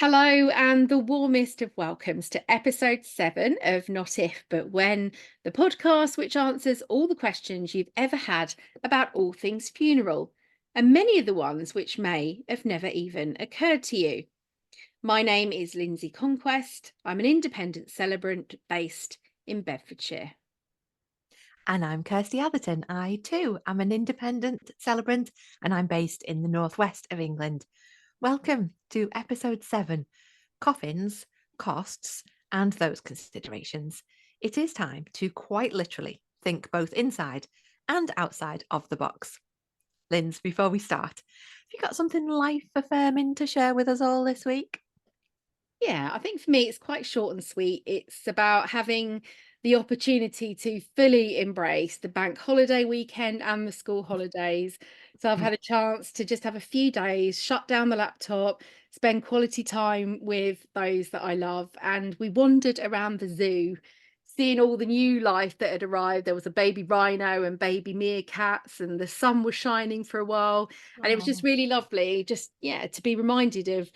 Hello, and the warmest of welcomes to episode 7 of Not If But When, the podcast which answers all the questions you've ever had about all things funeral, and many of the ones which may have never even occurred to you. My name is Lyndsey Conquest. I'm an independent celebrant based in Bedfordshire. And I'm Kirstie Atherton. I too am an independent celebrant and I'm based in the northwest of England. Welcome to episode 7 Coffins, Costs, and those considerations. It is time to quite literally think both inside and outside of the box. Linz, before we start, have you got something life affirming to share with us all this week? Yeah, I think for me, it's quite short and sweet. It's about having the opportunity to fully embrace the bank holiday weekend and the school holidays. So I've Mm. had a chance to just have a few days, shut down the laptop, spend quality time with those that I love. And we wandered around the zoo, seeing all the new life that had arrived. There was a baby rhino and baby meerkats, and the sun was shining for a while. And it was just Oh. really lovely, just, yeah, to be reminded of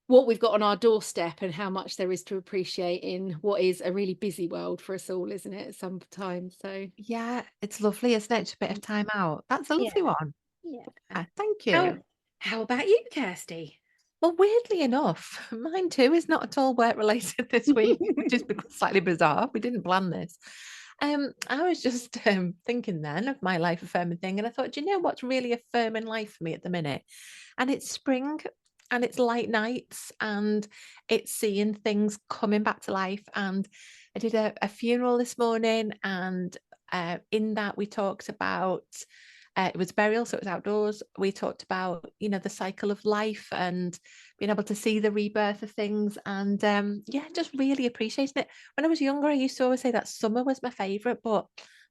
what we've got on our doorstep and how much there is to appreciate in what is a really busy world for us all, isn't it, sometimes? So, Yeah, it's lovely, isn't it? Just a bit of time out. That's a yeah, lovely one. yeah. Thank you. How about you, Kirsty? Well, weirdly enough, mine too is not at all work related this week, which is slightly bizarre. We didn't plan this. I was just thinking then of my life affirming thing, and I thought, do you know what's really affirming life for me at the minute? And it's spring, and it's light nights, and it's seeing things coming back to life. And I did a funeral this morning, and in that we talked about it was burial, so it was outdoors. We talked about, the cycle of life and being able to see the rebirth of things. And yeah, just really appreciating it. When I was younger, I used to always say that summer was my favourite, but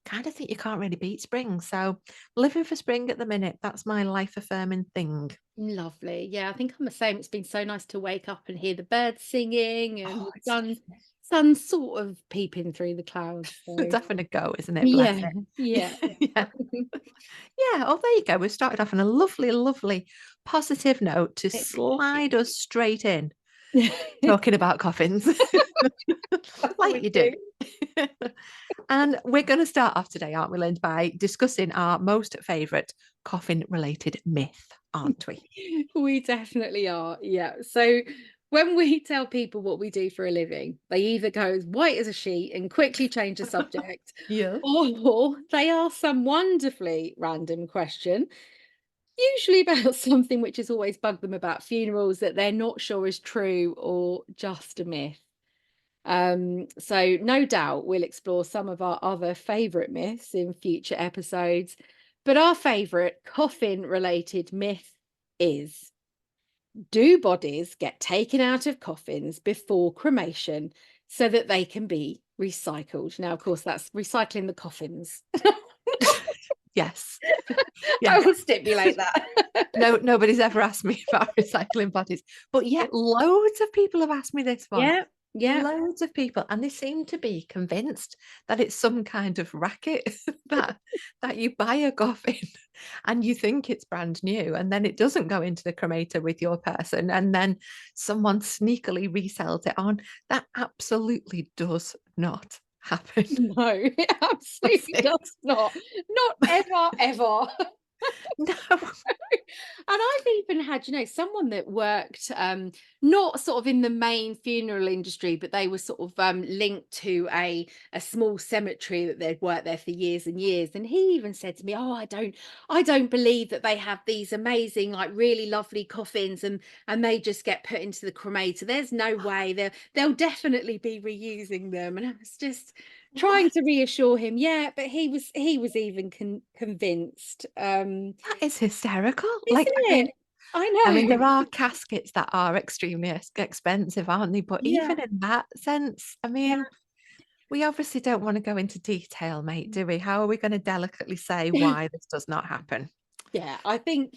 kind of think you can't really beat spring. So living for spring at the minute, that's my life affirming thing. Lovely. Yeah, I think I'm the same. It's been so nice to wake up and hear the birds singing and Oh, the it's lovely. sun sort of peeping through the clouds. It's So having a go, isn't it? Bless yeah, it. yeah. Yeah. Yeah. Oh, there you go. We started off on a lovely, lovely positive note to slide us straight in. Talking about coffins, That's what like we you do. do. And we're going to start off today, aren't we, Lind, by discussing our most favourite coffin-related myth, aren't we? We definitely are. Yeah. So when we tell people what we do for a living, they either go as white as a sheet and quickly change the subject, Yeah. or they ask some wonderfully random question, usually about something which has always bugged them about funerals that they're not sure is true or just a myth. So no doubt we'll explore some of our other favourite myths in future episodes. But our favourite coffin related myth is: do bodies get taken out of coffins before cremation so that they can be recycled? Now, of course, that's recycling the coffins. Yes. I Yes. will stipulate that. No, nobody's ever asked me about recycling bodies. But yet loads of people have asked me this one. Yeah, yeah. Loads of people, and they seem to be convinced that it's some kind of racket that you buy a coffin and you think it's brand new, and then it doesn't go into the cremator with your person, and then someone sneakily resells it on. That absolutely does not happen. No, it Does absolutely it? does not. Not ever, ever. No. And I've even had, someone that worked not sort of in the main funeral industry, but they were sort of linked to a small cemetery that they'd worked there for years and years. And he even said to me, "Oh, I don't believe that they have these amazing, like really lovely coffins and they just get put into the cremator. There's no way they'll definitely be reusing them." And I was just trying What? to reassure him, yeah, but he was even convinced. That is hysterical. Like, Isn't it? I there know. are caskets that are extremely expensive, aren't they? But Yeah, even in that sense, yeah. we obviously don't want to go into detail, mate, do we? How are we going to delicately say why this does not happen? Yeah, I think,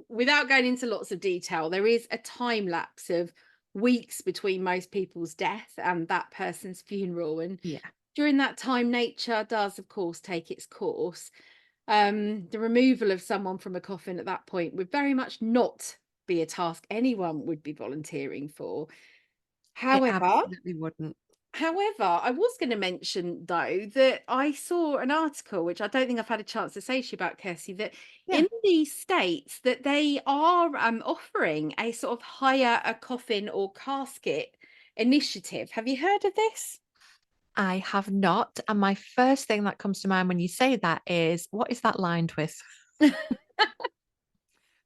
without going into lots of detail, there is a time lapse of weeks between most people's death and that person's funeral. And Yeah. during that time, nature does, of course, take its course. The removal of someone from a coffin at that point would very much not be a task anyone would be volunteering for. It However, absolutely wouldn't. I was going to mention though that I saw an article, which I don't think I've had a chance to say to you about, Kirstie, that Yeah. in the States that they are offering a sort of hire a coffin or casket initiative. Have you heard of this? I have not. And my first thing that comes to mind when you say that is, what is that lined with?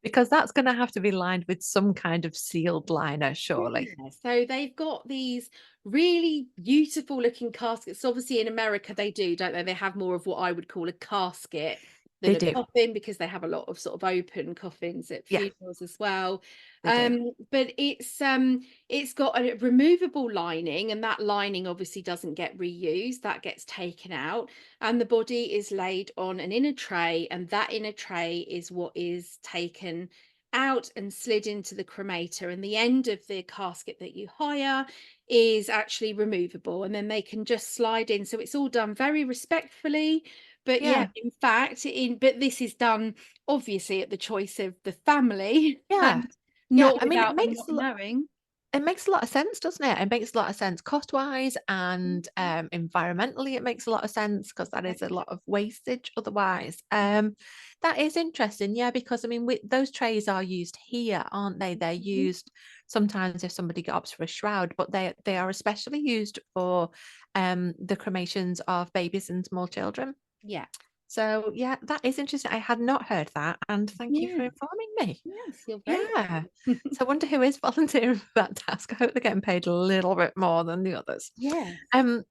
Because that's going to have to be lined with some kind of sealed liner, surely. Yeah, so they've got these really beautiful looking caskets. Obviously, in America, they do, don't they? They have more of what I would call a casket than They a do. coffin because they have a lot of sort of open coffins at Yeah, funerals as well. they do. But it's got a removable lining, and that lining obviously doesn't get reused. That gets taken out, and the body is laid on an inner tray, and that inner tray is what is taken out and slid into the cremator, and the end of the casket that you hire is actually removable, and then they can just slide in, so it's all done very respectfully. But yeah, Yeah, in fact, in but this is done obviously at the choice of the family yeah, and yeah. not I mean, without them not knowing. it makes a lot of sense, doesn't it? It makes a lot of sense cost-wise and Mhm. environmentally. It makes a lot of sense because that Yeah. is a lot of wastage otherwise. That is interesting, yeah, because I mean, those trays are used here, aren't they? They're Mhm. used sometimes if somebody opts for a shroud, but they are especially used for the cremations of babies and small children. Yeah. So yeah, that is interesting. I had not heard that, and thank you for Yeah. informing me. Yes, you're very Yeah. welcome. So I wonder who is volunteering for that task. I hope they're getting paid a little bit more than the others. Yes. Um,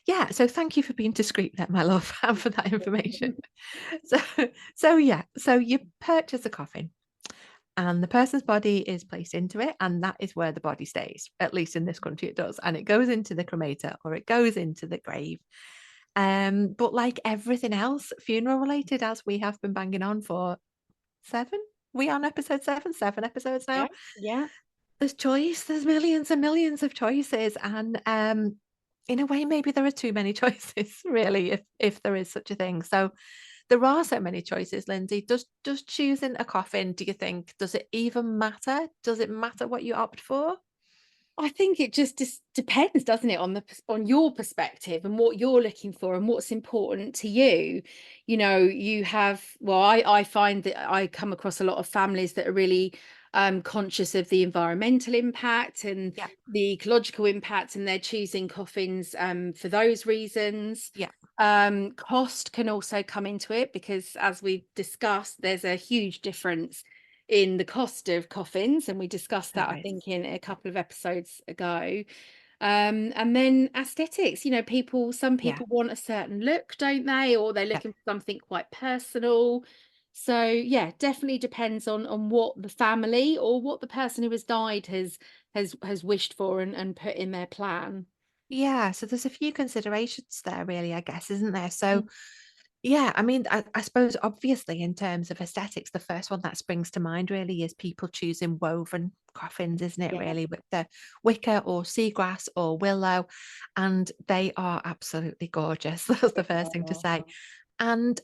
yeah, so thank you for being discreet there, my love, and for that information. So so you purchase a coffin and the person's body is placed into it, and that is where the body stays. At least in this country it does. And it goes into the cremator or it goes into the grave. But like everything else, funeral related, as we have been banging on for seven, we on episode seven episodes Yeah. now. Yeah. There's choice, there's millions and millions of choices, and, in a way, maybe there are too many choices, really, if there is such a thing. So, there are so many choices, Lyndsey. Does choosing a coffin, do you think, does it even matter? Does it matter what you opt for? I think it just depends, doesn't it, on on your perspective and what you're looking for and what's important to you. You know, you have, well, I find that I come across a lot of families that are really conscious of the environmental impact and Yeah, the ecological impact, and they're choosing coffins for those reasons. yeah, Cost can also come into it because, as we've discussed, there's a huge difference in the cost of coffins, and we discussed that, there I is. think, in a couple of episodes ago. And then aesthetics, you know, some Yeah, people want a certain look, don't they? Or they're yeah. looking for something quite personal. So yeah, definitely depends on what the family or what the person who has died has wished for and put in their plan. Yeah, so there's a few considerations there really, I guess, isn't there? Mm. So yeah, I mean, I suppose obviously in terms of aesthetics, the first one that springs to mind really is people choosing woven coffins, isn't it? Yeah. Really, with the wicker or seagrass or willow, and they are absolutely gorgeous. That's the first thing to Oh, say, and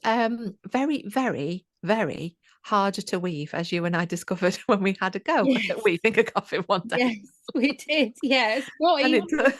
very, very, very hard to weave, as you and I discovered when we had a go at yes. weaving a coffin one day. Yes, we did. Yes. Not And even.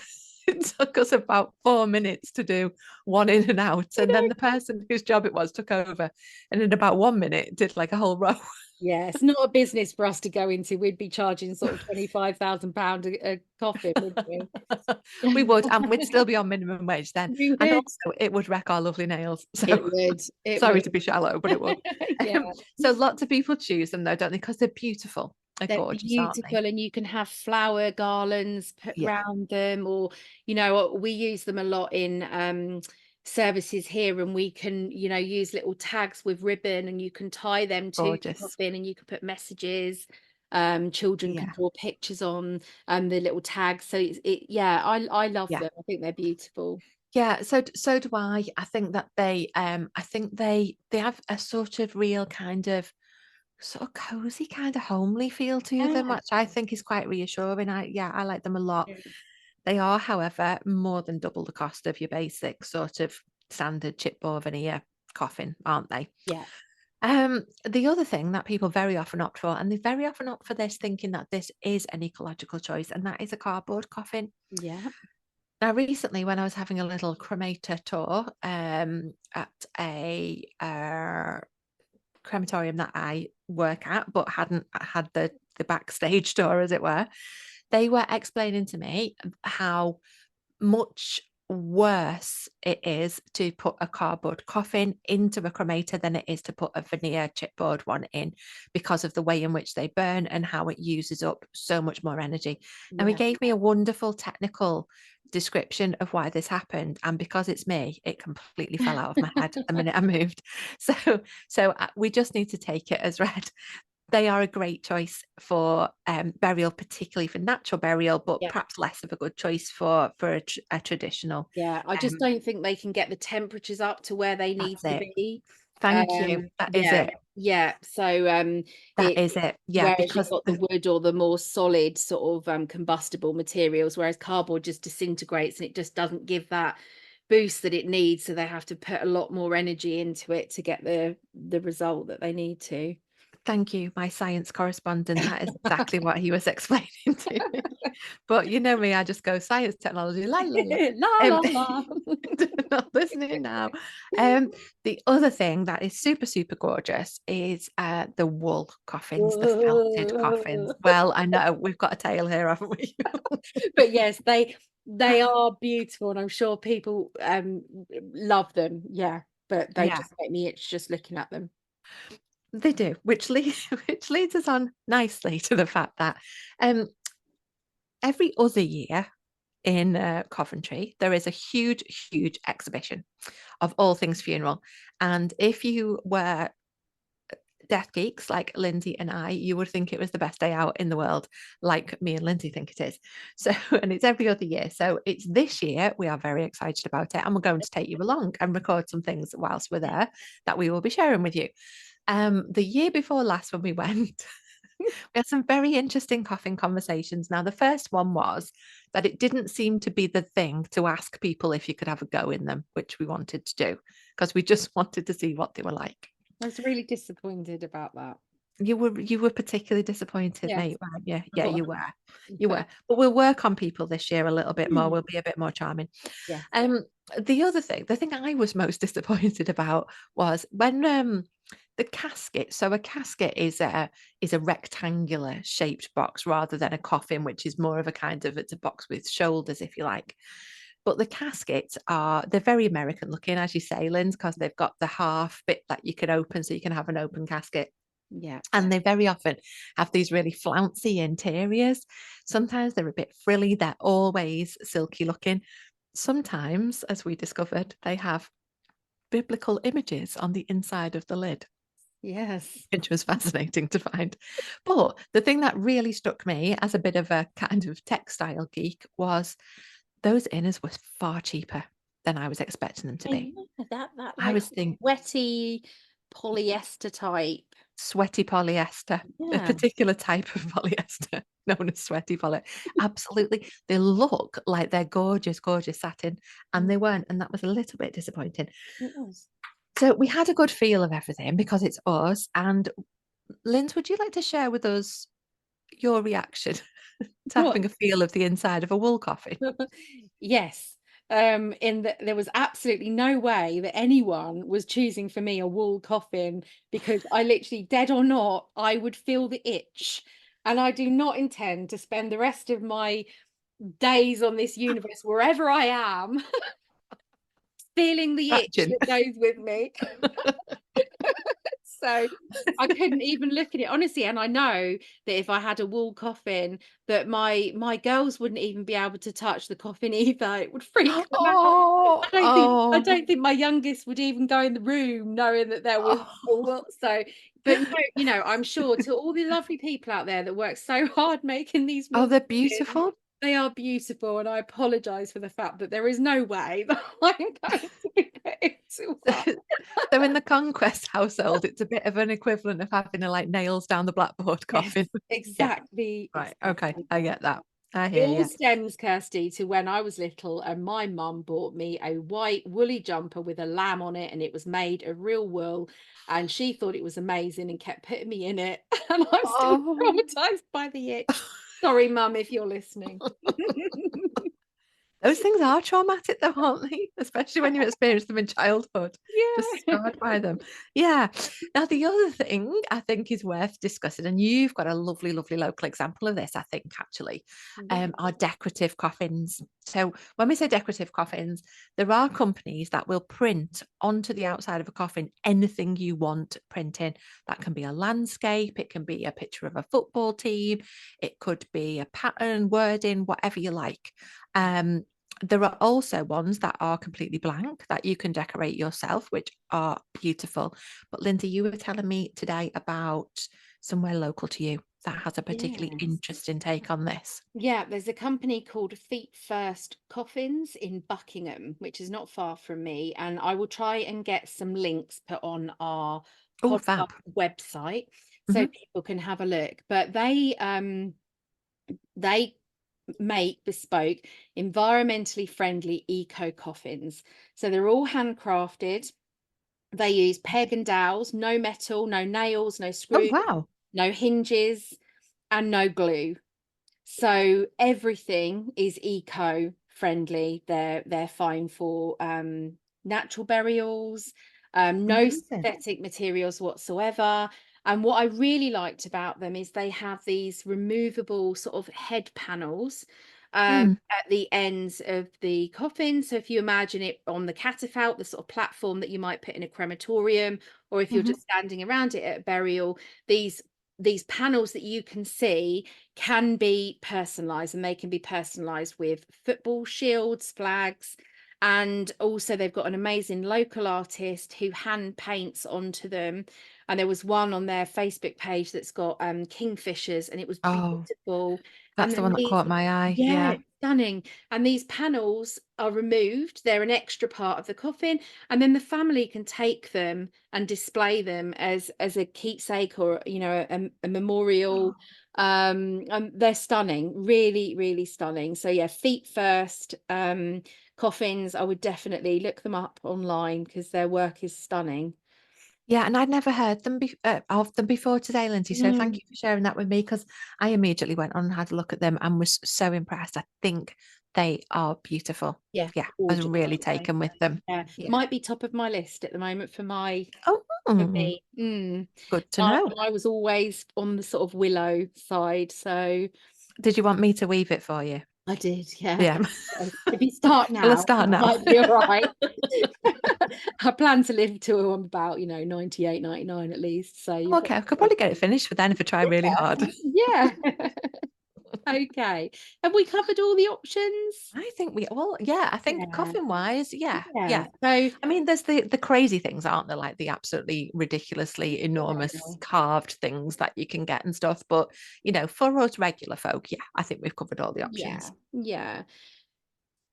it took us about 4 minutes to do one in and out, and then the person whose job it was took over, and in about 1 minute did like a whole row. Yes, not a business for us to go into. We'd be charging sort of £25,000 a coffin, wouldn't we? We would, and we'd still be on minimum wage then, We and would. also it would wreck our lovely nails. It So would. It sorry would. to be shallow, but it would. Yeah. So lots of people choose them though, don't they? Because they're beautiful. They're They're gorgeous, aren't they? beautiful, and you can have flower garlands put Yeah, round them, or, you know, we use them a lot in services here, and we can, you know, use little tags with ribbon, and you can tie them to the gorgeous. coffin, and you can put messages. Children can Yeah, draw pictures on the little tags. So yeah, I love yeah. them. I think they're beautiful. Yeah, so do I. I think that I think they have a sort of real kind of sort of cozy, kind of homely feel to them, Yeah. which I think is quite reassuring. I like them a lot. Yeah. They are, however, more than double the cost of your basic sort of standard chipboard veneer coffin, aren't they? Yeah. The other thing that people very often opt for, and they very often opt for this thinking that this is an ecological choice, and that is a cardboard coffin. Yeah. Now, recently, when I was having a little cremator tour at a crematorium that I work at, but hadn't had the backstage tour, as it were, they were explaining to me how much worse it is to put a cardboard coffin into a cremator than it is to put a veneer chipboard one in, because of the way in which they burn and how it uses up so much more energy. And he Yeah. gave me a wonderful technical description of why this happened, and because it's me, it completely fell out of my head the minute I moved. So we just need to take it as read. They are a great choice for burial, particularly for natural burial, but Yeah. perhaps less of a good choice for a traditional. Yeah, I just Um, don't think they can get the temperatures up to where they need that's to it. be. Thank you. That is Yeah, it. yeah. So That it is it. Yeah, whereas you've because got the wood or the more solid sort of combustible materials, whereas cardboard just disintegrates and it just doesn't give that boost that it needs. So they have to put a lot more energy into it to get the result that they need to. thank you, my science correspondent. That is exactly what he was explaining to me. But you know me, I just go science, technology, la la la. La Um, la la. not listening now. The other thing that is super, super gorgeous is the wool coffins, the felted coffins. Well, I know we've got a tale here, haven't we? But yes, they are beautiful, and I'm sure people love them. Yeah, but they Yeah, just make me itch just looking at them. they do, which leads which leads us on nicely to the fact that um, every other year in Coventry, there is a huge, huge exhibition of all things funeral. And if you were death geeks like Lyndsey and I, you would think it was the best day out in the world, like me and Lyndsey think it is. So, and it's every other year. So it's this year. We are very excited about it, and we're going to take you along and record some things whilst we're there that we will be sharing with you. The year before last, when we went, we had some very interesting coffin conversations. Now, the first one was that it didn't seem to be the thing to ask people if you could have a go in them, which we wanted to do because we just wanted to see what they were like. I was really disappointed about that. You were particularly disappointed, Yes, mate, weren't you? I Yeah, was. you were. You were. But we'll work on people this year a little bit more. We'll be a bit more charming. Yes. Um, the thing I was most disappointed about was when the casket. So a casket is a rectangular shaped box rather than a coffin, which is more of a kind of, it's a box with shoulders, if you like. But the caskets they're very American looking, as you say, Lynn, because they've got the half bit that you can open so you can have an open casket. Yeah. And they very often have these really flouncy interiors. Sometimes they're a bit frilly, they're always silky looking. Sometimes, as we discovered, they have biblical images on the inside of the lid, Yes. which was fascinating to find. But the thing that really struck me as a bit of a kind of textile geek was those inners were far cheaper than I was expecting them to I be. know that I like was thinking, sweaty polyester type. sweaty polyester, a Yeah. particular type of polyester known as sweaty poly. Absolutely. They look like they're gorgeous, gorgeous satin, and they weren't. And that was a little bit disappointing. It was. So we had a good feel of everything because it's us. And Linz, would you like to share with us your reaction to What? having a feel of the inside of a wool coffin? Yes. In that there was absolutely no way that anyone was choosing for me a wool coffin, because I literally, dead or not, I would feel the itch. And I do not intend to spend the rest of my days on this universe, wherever I am, feeling the itch Scratching. that goes with me. So I couldn't even look at it honestly, and I know that if I had a wall coffin, that my girls wouldn't even be able to touch the coffin either. It would freak them out. Oh, I oh, don't think my youngest would even go in the room knowing that there was a oh. wall. So, but no, I'm sure, to all the lovely people out there that work so hard making these Oh, wall they're coffins, beautiful. they are beautiful, and I apologize for the fact that there is no way that I'm going to be put into one. So in the Conquest household, it's a bit of an equivalent of having a like nails down the blackboard Yes, coffin. Yeah, exactly, right. Okay, exactly I that. get that. I It hear all you. stems, Kirsty, to when I was little and my mum bought me a white woolly jumper with a lamb on it, and it was made of real wool, and she thought it was amazing and kept putting me in it, and I'm still Oh. traumatized by the itch. Sorry, mum, if you're listening. Those things are traumatic though, aren't they? Especially when you experience them in childhood, just Yeah. scarred by them. Yeah. Now, the other thing I think is worth discussing, and you've got a lovely, lovely local example of this, I think, actually, Yeah. are decorative coffins. So, when we say decorative coffins, there are companies that will print onto the outside of a coffin anything you want printing. That can be a landscape, it can be a picture of a football team, it could be a pattern, wording, whatever you like. There are also ones that are completely blank that you can decorate yourself, which are beautiful. But Lyndsey, you were telling me today about somewhere local to you that has a particularly Yes. interesting take on this. Yeah, there's a company called Feet First Coffins in Buckingham, which is not far from me. And I will try and get some links put on our Oh, podcast fab. website so Hmm. people can have a look. But they make bespoke, environmentally friendly eco coffins. So they're all handcrafted. They use peg and dowels, no metal, no nails, no Oh, screws, wow. no hinges, and no glue. So everything is eco friendly. They're fine for natural burials, no Amazing. synthetic materials whatsoever. And what I really liked about them is they have these removable sort of head panels Mm, at the ends of the coffin. So if you imagine it on the catafalque, the sort of platform that you might put in a crematorium, or if you're hmm. just standing around it at a burial, these panels that you can see can be personalized, and they can be personalized with football shields, flags, and also they've got an amazing local artist who hand paints onto them. And there was one on their Facebook page that's got kingfishers, and it was Oh, beautiful. And that's the then one that these, caught my eye. yeah, Yeah. it's stunning. And these panels are removed, they're an extra part of the coffin, and then the family can take them and display them as a keepsake, or a memorial. They're stunning, really, really stunning. So yeah, Feet First coffins, I would definitely look them up online because their work is stunning. Yeah, and I'd never heard of them before today, Lindsay. So thank Mm. you for sharing that with me because I immediately went on and had a look at them and was so impressed. I think they are beautiful. Yeah, Yeah, I was gorgeous, really aren't they? taken with them. Yeah, Yeah. might be top of my list at the moment for Oh, me. Mm. good to I, know. I was always on the sort of willow side, so Did you want me to weave it for you? I did, yeah. Yeah. So if you start Shall I now, start it now? might be all right. I plan to live till I'm about, 98, 99 at least. So you've got Okay, I could probably get it finished for then if I try really hard. yeah. Okay. Have we covered all the options? I think yeah, I think Yeah. coffin wise, yeah, Yeah. yeah. So I mean, there's the crazy things, aren't there? Like the absolutely ridiculously enormous yeah. carved things that you can get and stuff. But for us regular folk, yeah, I think we've covered all the Yeah. options. Yeah.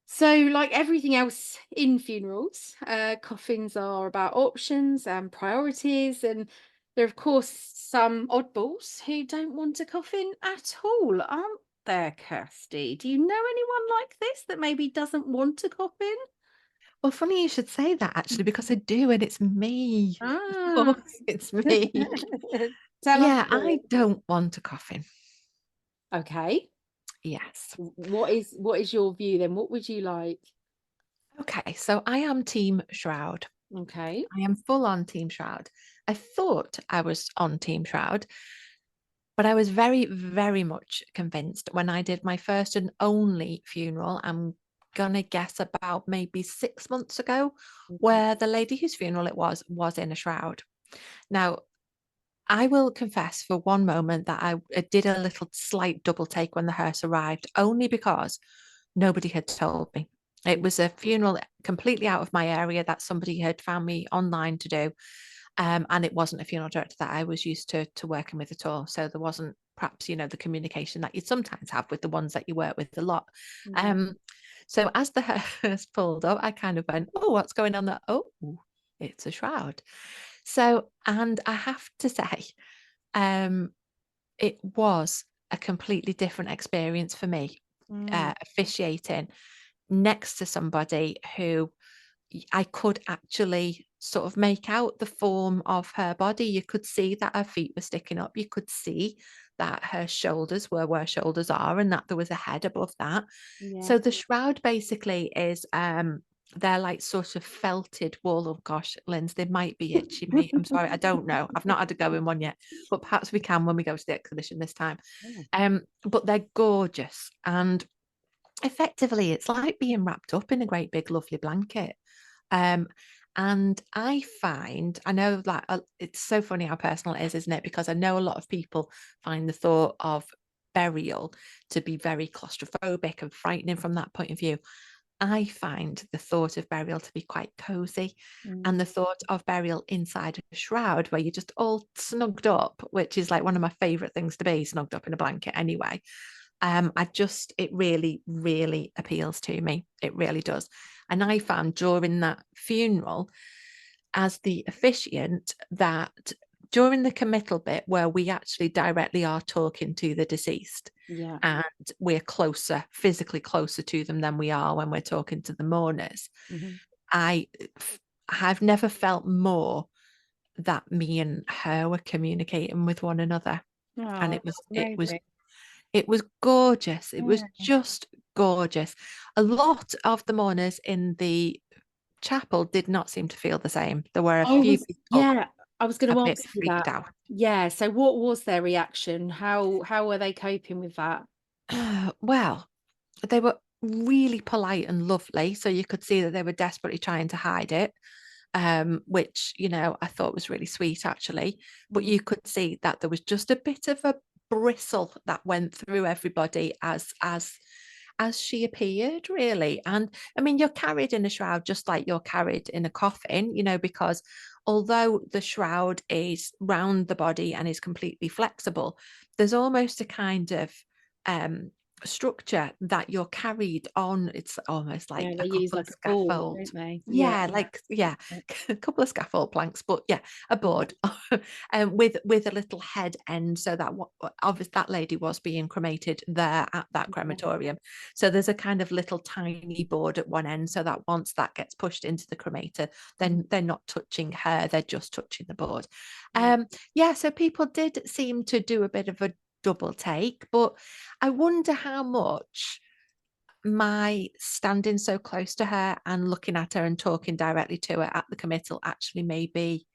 So, like everything else in funerals, coffins are about options and priorities, and there are, of course, some oddballs who don't want a coffin at all, aren't there, Kirsty? Do you know anyone like this that maybe doesn't want a coffin? Well, funny you should say that actually, because I do, and it's me. Of Ah, course, it's me. tell us Yeah, I more. don't want a coffin. Okay, Yes. what is your view then? What would you like? Okay, so I am Team Shroud. Okay. I am full on Team Shroud. I thought I was on Team Shroud, but I was very, very much convinced when I did my first and only funeral. I'm gonna guess about maybe 6 months ago, Okay. where the lady whose funeral it was in a shroud. Now, I will confess for one moment that I did a little slight double take when the hearse arrived, only because nobody had told me. It was a funeral completely out of my area that somebody had found me online to do. And it wasn't a funeral director that I was used to working with at all. So there wasn't perhaps, the communication that you sometimes have with the ones that you work with a lot. Yeah. Um, so as the hearse pulled up, I kind of went, oh, what's going on there? Oh, it's a shroud. So, and I have to say, um, it was a completely different experience for me Mm. officiating next to somebody who I could actually sort of make out the form of her body. You could see that her feet were sticking up. You could see that her shoulders were where shoulders are and that there was a head above that. Yeah. So the shroud basically is they're like sort of felted wool. Oh gosh, Linz, they might be itchy me. I'm sorry, I don't know. I've not had a go in one yet, but perhaps we can when we go to the exhibition this time. Oh. But they're gorgeous and effectively it's like being wrapped up in a great big lovely blanket. Um, and I find, I know like it's so funny how personal it is, isn't it? Because I know a lot of people find the thought of burial to be very claustrophobic and frightening from that point of view. I find the thought of burial to be quite cozy, and Mm. the thought of burial inside a shroud where you're just all snugged up, which is like one of my favorite things to be, snugged up in a blanket anyway. It really, really appeals to me. It really does. And I found during that funeral, as the officiant, that during the committal bit where we actually directly are talking to the deceased Yeah. and we're closer, physically closer to them than we are when we're talking to the mourners, Mhm. I have never felt more that me and her were communicating with one another. And Oh, it was, it was amazing. it was gorgeous. It was Yeah. just gorgeous. A lot of the mourners in the chapel did not seem to feel the same. There were a I few was people yeah, I was a gonna bit ask you freaked that. out. Yeah, so what was their reaction? How were they coping with that? Well, they were really polite and lovely, so you could see that they were desperately trying to hide it, which, I thought was really sweet actually. But Mm. you could see that there was just a bit of a bristle that went through everybody as she appeared, really. And I mean, you're carried in a shroud just like you're carried in a coffin, because although the shroud is round the body and is completely flexible, there's almost a kind of um structure that you're carried on. It's almost Yeah, like a they use couple of like a board, scaffold. don't they? Yeah. Yeah, like yeah, a couple of scaffold planks, but yeah, a Yeah. board with a little head end, so that obviously that lady was being cremated there at that Yeah. crematorium. So there's a kind of little tiny board at one end, so that once that gets pushed into the cremator, Mhm. then they're not touching her, they're just touching the board. Yeah. Yeah, so people did seem to do a bit of a double take, but I wonder how much my standing so close to her and looking at her and talking directly to her at the committal actually maybe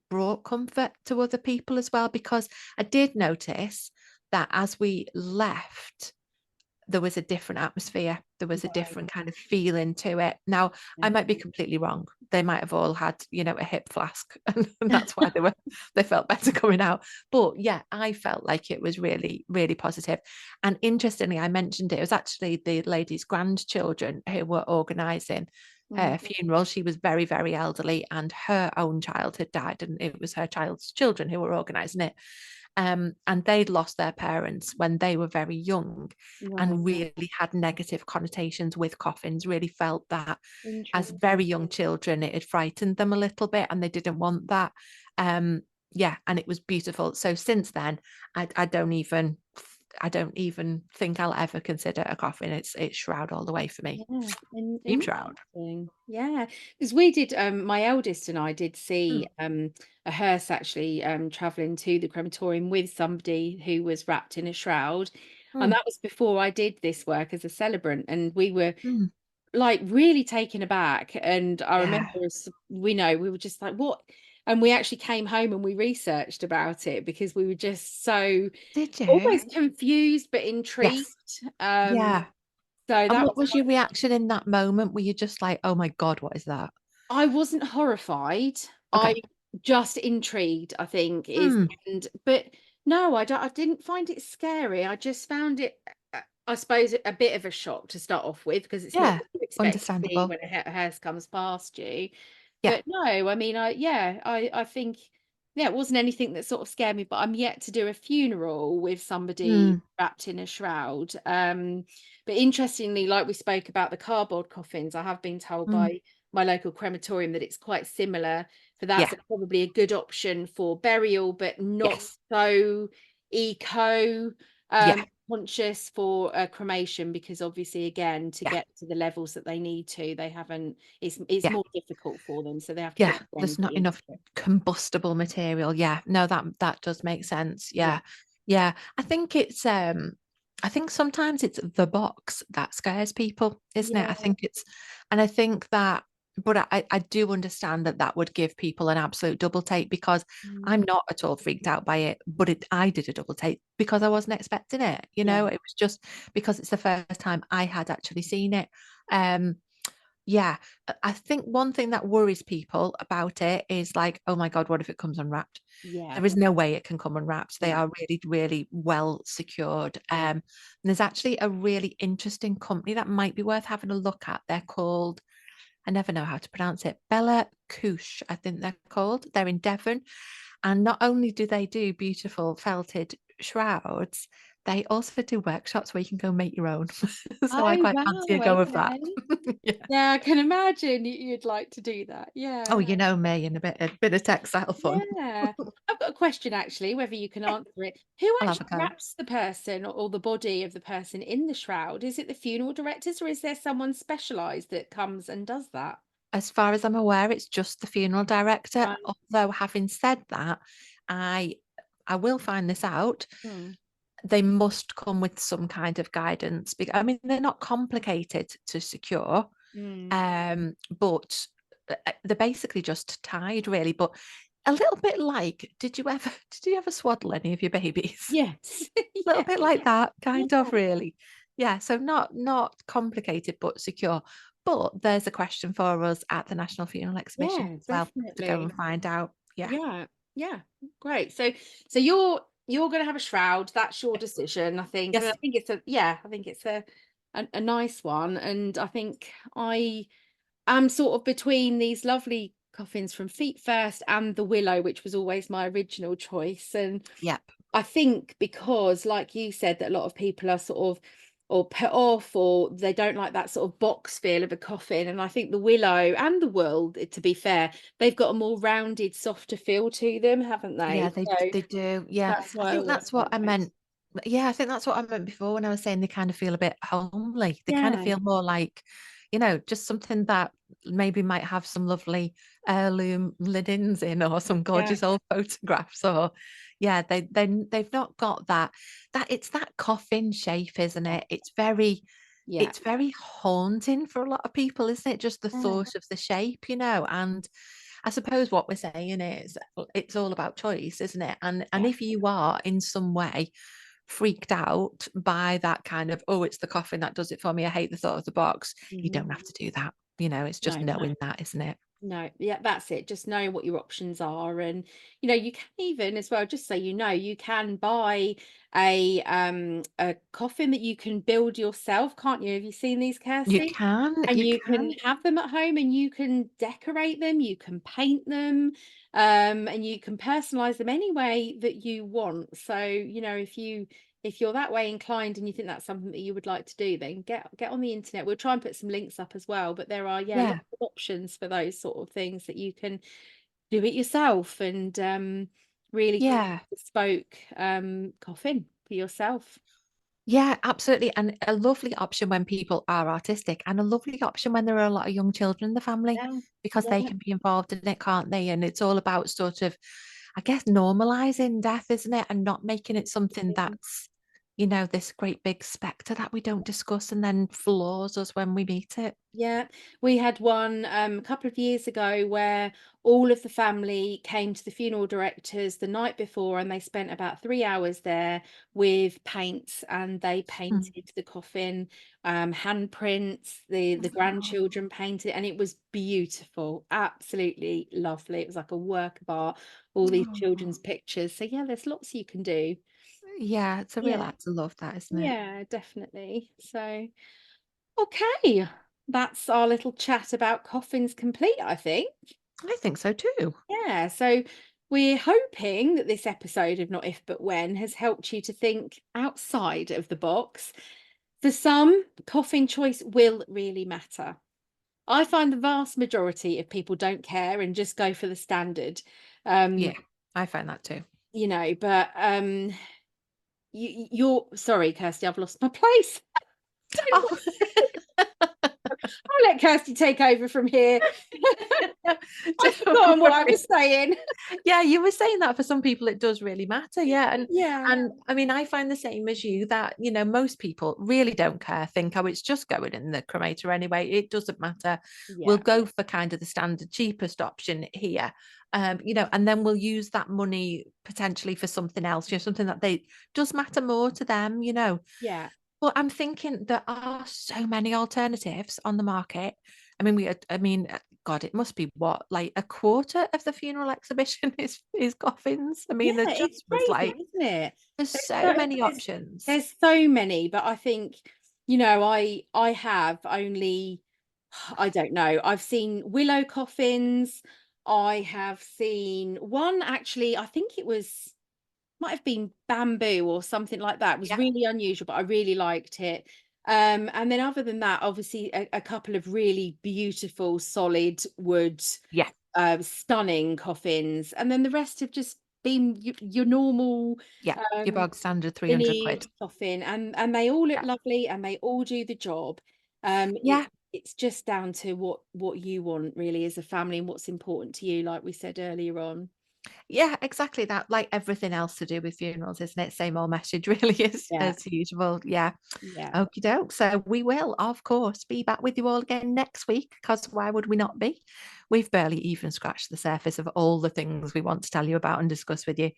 brought comfort to other people as well, because I did notice that as we left there was a different atmosphere. There was a Right. different kind of feeling to it. Now, I Yeah. might be completely wrong. They might have all had, a hip flask, and that's why they felt better coming out. But yeah, I felt like it was really, really positive. And interestingly, I mentioned it was actually the lady's grandchildren who were organising Mm. her funeral. She was very, very elderly, and her own child had died, and it was her child's children who were organising it. And they'd lost their parents when they were very young Right. and really had negative connotations with coffins, really felt that as Interesting. very young children, it had frightened them a little bit and they didn't want that. Um, yeah, and it was beautiful. So since then, I don't even think I'll ever consider a coffin. It's shroud all the way for me. Yeah, Team shroud. interesting. Yeah, because we did, my eldest and I did Mm, see a hearse actually traveling to the crematorium with somebody who was wrapped in a shroud. And mm, that was before I did this work as a celebrant. And we were mm. like really taken aback. And I remember Yeah. we were just like, what? And we actually came home and we researched about it because we were just so Did you? almost confused but intrigued. Yes. Um, Yeah. so And that what was was your reaction in that moment? Were you just like, oh my God, what is that? I wasn't horrified. I Okay. just intrigued, I think, is Mm, and but no, I didn't find it scary. I just found it I suppose a bit of a shock to start off with because it's not yeah. what you expect to see Understandable. when a hearse comes past you. Yeah. But no, I mean, I think yeah, it wasn't anything that sort of scared me, but I'm yet to do a funeral with somebody Mm, wrapped in a shroud. But interestingly, like we spoke about the cardboard coffins, I have been told mm. by my local crematorium that it's quite similar. So that's Yeah. probably a good option for burial, but not Yes. so eco. Yeah. conscious for a cremation because obviously, again, to Yeah, get to the levels that they need to, they haven't. It's yeah. more difficult for them, so they have to Yeah, put more there's energy not into enough it. combustible material. Yeah, no, that does make sense. Yeah. Yeah. Yeah. I think sometimes it's the box that scares people, isn't it? Yeah. I think that, but I do understand that that would give people an absolute double take because Mm. I'm not at all freaked out by it, but I did a double take because I wasn't expecting it. Yeah. It was just because it's the first time I had actually seen it. Um, yeah, I think one thing that worries people about it is like, oh my God, what if it comes unwrapped? Yeah. There is no way it can come unwrapped. They No. are really, really well secured. Yeah. And there's actually a really interesting company that might be worth having a look at. They're called, I never know how to pronounce it, Bella Couche, I think they're called. They're in Devon. And not only do they do beautiful felted shrouds, they also do workshops where you can go make your own. So I Oh, quite fancy a wow, go of that. okay. Yeah. Yeah, I can imagine you'd like to do that. Oh, Yeah. you know me and a bit of textile fun. Yeah. I've got a question actually, whether you can answer it. Who I'll have a actually go. wraps the person or the body of the person in the shroud? Is it the funeral directors or is there someone specialised that comes and does that? As far as I'm aware, it's just the funeral director. Right. Although having said that, I I will find this out. Hmm. They must come with some kind of guidance because I mean they're not complicated to secure, Mm. but they're basically just tied really. But a little bit like, did you ever swaddle any of your babies? Yes. A little Yeah. bit like that, kind Yeah. of really. Yeah, so not complicated but secure. But there's a question for us at the National Funeral Exhibition Yeah, as well to go and definitely. find out. Yeah. Yeah. Yeah. Great. So you're going to have a shroud. That's your decision, I think. And I Yes. think it's a yeah, I think it's a nice one. And I think I'm sort of between these lovely coffins from Feet First and the Willow, which was always my original choice. And Yep. I think because, like you said, that a lot of people are sort of or put off or they don't like that sort of box feel of a coffin. And I think the Willow and the World, to be fair, they've got a more rounded, softer feel to them, haven't Yeah, they? So they do. Yeah. that's I why I think always that's what like I those. meant. Yeah, I think that's what I meant before when I was saying they kind of feel a bit homely. They kind of Yeah, feel more like, just something that maybe might have some lovely heirloom linens in or some yeah, gorgeous old photographs or yeah, they've not got that it's that coffin shape, isn't yeah, it? yeah, It's very haunting for a lot of people, isn't it? Just the yeah, thought of the shape, and I suppose what we're saying is it's all about choice, isn't it? And yeah. if you are in some way freaked out by that kind of, oh, it's the coffin that does it for me. I hate the thought of the box. You Mhm. don't have to do that. It's just No. knowing that, isn't it? No, yeah, that's it. Just know what your options are. And you can even as well, just so you know, you can buy a coffin that you can build yourself, can't you? Have you seen these, You Kirsty? can, And you you can can. have them at home and you can decorate them, you can paint them, and you can personalize them any way that you want. So, if you're that way inclined and you think that's something that you would like to do, then get on the internet. We'll try and put some links up as well. But there are, yeah, Yeah, lots of options for those sort of things that you can do it yourself and really create yeah. a bespoke coffin for yourself. Yeah, absolutely. And a lovely option when people are artistic, and a lovely option when there are a lot of young children in the family Yeah, because they yeah, can be involved in it, can't they? And it's all about sort of, I guess, normalizing death, isn't it? And not making it something yeah. that's, this great big spectre that we don't discuss and then floors us when we meet it. Yeah, we had one a couple of years ago where all of the family came to the funeral directors the night before and they spent about 3 hours there with paints and they Mm. painted the coffin, handprints, the Oh, grandchildren painted, and it was beautiful, absolutely lovely. It was like a work of art, all these children's oh. pictures. So yeah, there's lots you can do. Yeah, it's a real Yeah, act of love, that, isn't it? yeah, definitely. So. Okay, that's our little chat about coffins complete, I think. I think so too. Yeah, so we're hoping that this episode of Not If But When has helped you to think outside of the box. For some, coffin choice will really matter. I find the vast majority of people don't care and just go for the standard. Yeah, Um, I find that too. but you're sorry, Kirsty, I've lost my place. Don't Oh. I'll let Kirsty take over from here. I've forgotten Don't what I worry. was saying. Yeah, you were saying that for some people it does really matter. Yeah. Yeah, And I mean, I find the same as you that, most people really don't care, think, oh, it's just going in the cremator anyway. It doesn't matter. We'll yeah, go for kind of the standard cheapest option here. And then we'll use that money potentially for something else, something that they does matter more to them. yeah, Well, I'm thinking there are so many alternatives on the market. God, it must be what, like a quarter of the funeral exhibition is coffins. I yeah. mean, there It's just was crazy, like isn't it? there's There's so so, many there's, options. there's so many, but I think I have only I don't know. I've seen willow coffins. I have seen one actually. I think it was might have been bamboo or something like that. It was Yeah, really unusual, but I really liked it. And then other than that, obviously a couple of really beautiful solid wood, yeah, stunning coffins, and then the rest have just been your normal yeah. Your um bog standard 300 lineage quid. coffin, and they all look Yeah. lovely and they all do the job. Yeah, It's just down to what you want really as a family and what's important to you, like we said earlier on. yeah, exactly that. Like everything else to do with funerals, isn't it? Same old message, really, Yeah, as usual. Yeah. yeah, Okie doke. So we will, of course, be back with you all again next week because why would we not be? We've barely even scratched the surface of all the things we want to tell you about and discuss with you.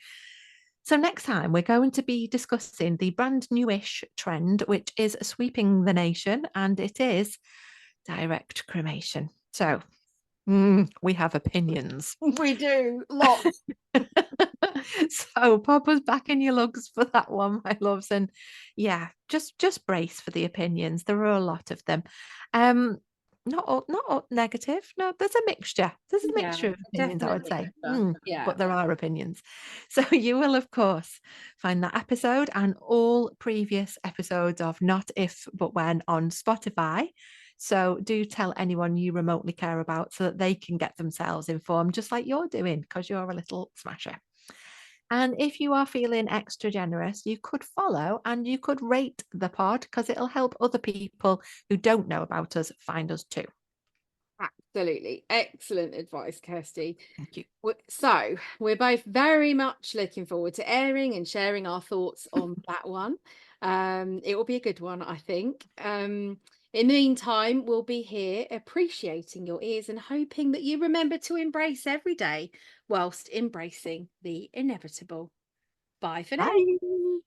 So next time we're going to be discussing the brand newish trend, which is sweeping the nation, and it is direct cremation. So we have opinions. we do lots. So pop us back in your lugs for that one, my loves. And yeah, just brace for the opinions. There are a lot of them. Um, not all negative. No, there's a mixture. There's a Yeah, mixture of opinions, I would definitely say. mixture. Yeah. But there are opinions. So you will, of course, find that episode and all previous episodes of Not If But When on Spotify. So do tell anyone you remotely care about so that they can get themselves informed, just like you're doing, because you're a little smasher. And if you are feeling extra generous, you could follow and you could rate the pod because it'll help other people who don't know about us find us too. Absolutely. Excellent advice, Kirsty. Thank you. So, we're both very much looking forward to airing and sharing our thoughts on that one. It will be a good one, I think. In the meantime, we'll be here appreciating your ears and hoping that you remember to embrace every day whilst embracing the inevitable. Bye for now. Bye.